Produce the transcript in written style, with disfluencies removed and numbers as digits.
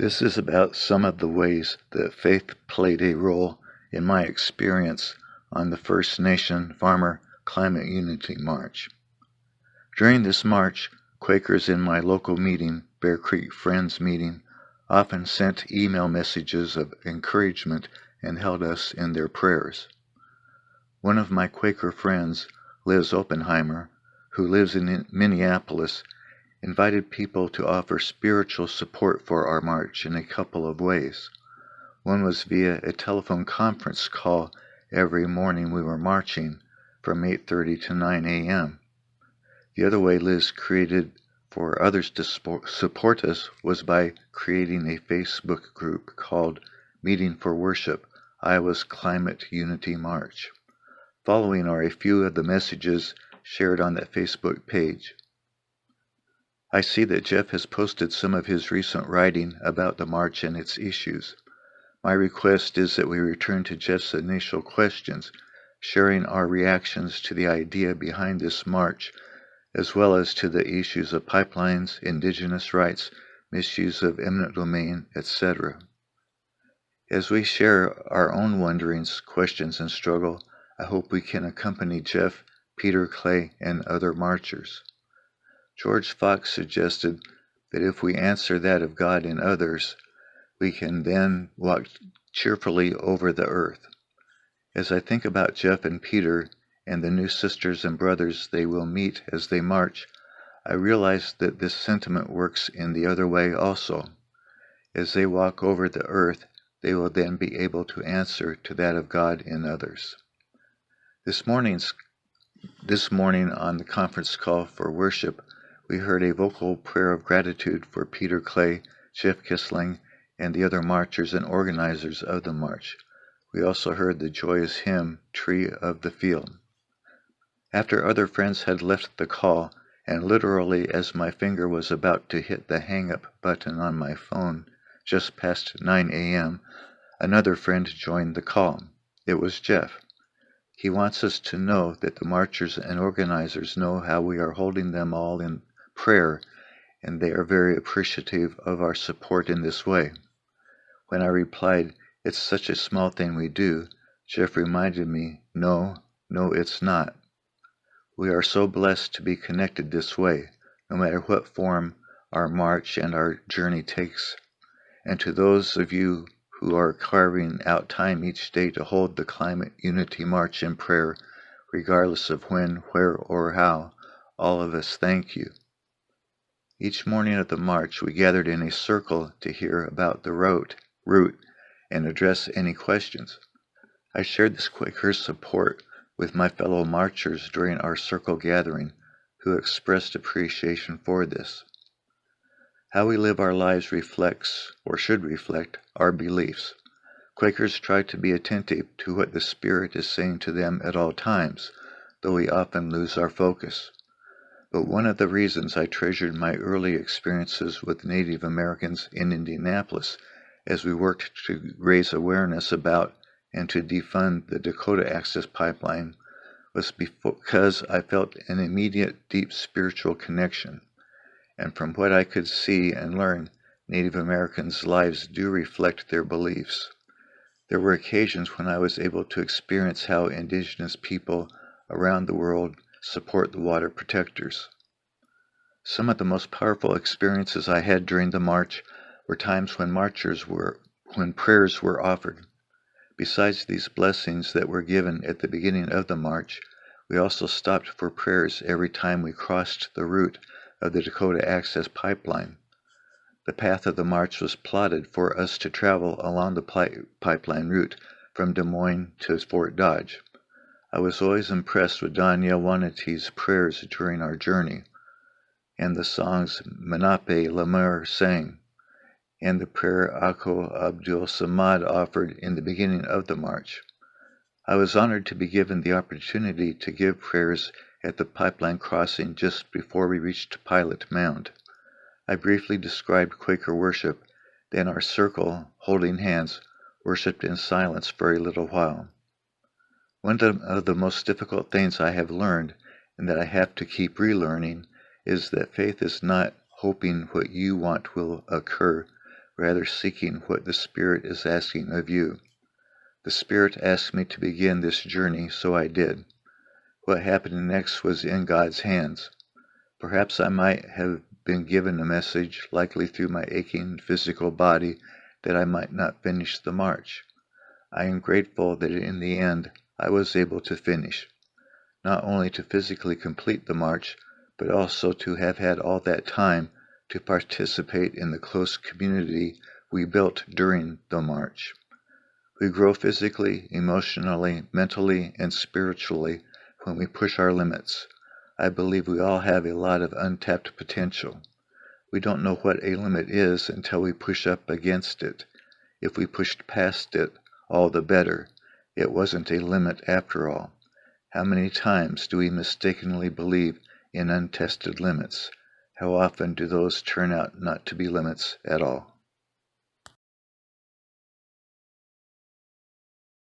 This is about some of the ways that faith played a role in my experience on the First Nation Farmer Climate Unity March. During this march, Quakers in my local meeting, Bear Creek Friends Meeting, often sent email messages of encouragement and held us in their prayers. One of my Quaker friends, Liz Oppenheimer, who lives in Minneapolis, invited people to offer spiritual support for our march in a couple of ways. One was via a telephone conference call every morning we were marching from 8:30 to 9 a.m. The other way Liz created for others to support us was by creating a Facebook group called Meeting for Worship, Iowa's Climate Unity March. Following are a few of the messages shared on that Facebook page. I see that Jeff has posted some of his recent writing about the march and its issues. My request is that we return to Jeff's initial questions, sharing our reactions to the idea behind this march, as well as to the issues of pipelines, indigenous rights, misuse of eminent domain, etc. As we share our own wonderings, questions, and struggle, I hope we can accompany Jeff, Peter Clay, and other marchers. George Fox suggested that if we answer that of God in others, we can then walk cheerfully over the earth. As I think about Jeff and Peter and the new sisters and brothers they will meet as they march, I realize that this sentiment works in the other way also. As they walk over the earth, they will then be able to answer to that of God in others. This morning on the conference call for worship, we heard a vocal prayer of gratitude for Peter Clay, Jeff Kissling, and the other marchers and organizers of the march. We also heard the joyous hymn, Tree of the Field. After other friends had left the call, and literally as my finger was about to hit the hang-up button on my phone just past 9 a.m., another friend joined the call. It was Jeff. He wants us to know that the marchers and organizers know how we are holding them all in prayer, and they are very appreciative of our support in this way. When I replied, "It's such a small thing we do," Jeff reminded me, No, it's not. We are so blessed to be connected this way, no matter what form our march and our journey takes. And to those of you who are carving out time each day to hold the Climate Unity March in prayer, regardless of when, where, or how, all of us thank you. Each morning of the march, we gathered in a circle to hear about the route and address any questions. I shared this Quaker support with my fellow marchers during our circle gathering, who expressed appreciation for this. How we live our lives reflects, or should reflect, our beliefs. Quakers try to be attentive to what the Spirit is saying to them at all times, though we often lose our focus. But one of the reasons I treasured my early experiences with Native Americans in Indianapolis as we worked to raise awareness about and to defund the Dakota Access Pipeline was because I felt an immediate deep spiritual connection. And from what I could see and learn, Native Americans' lives do reflect their beliefs. There were occasions when I was able to experience how indigenous people around the world support the water protectors. Some of the most powerful experiences I had during the march were times when prayers were offered. Besides these blessings that were given at the beginning of the march, we also stopped for prayers every time we crossed the route of the Dakota Access Pipeline. The path of the march was plotted for us to travel along the pipeline route from Des Moines to Fort Dodge. I was always impressed with Don Yawanate's prayers during our journey, and the songs Menape Lemur sang, and the prayer Ako Abdul Samad offered in the beginning of the march. I was honored to be given the opportunity to give prayers at the pipeline crossing just before we reached Pilot Mound. I briefly described Quaker worship, then our circle, holding hands, worshipped in silence for a little while. One of the most difficult things I have learned, and that I have to keep relearning, is that faith is not hoping what you want will occur. rather seeking what the Spirit is asking of you. The Spirit asked me to begin this journey, so I did. What happened next was in God's hands. Perhaps I might have been given a message, likely through my aching physical body, that I might not finish the march. I am grateful that in the end I was able to finish, not only to physically complete the march, but also to have had all that time to participate in the close community we built during the march. We grow physically, emotionally, mentally, and spiritually when we push our limits. I believe we all have a lot of untapped potential. We don't know what a limit is until we push up against it. If we pushed past it, all the better. It wasn't a limit after all. How many times do we mistakenly believe in untested limits? How often do those turn out not to be limits at all?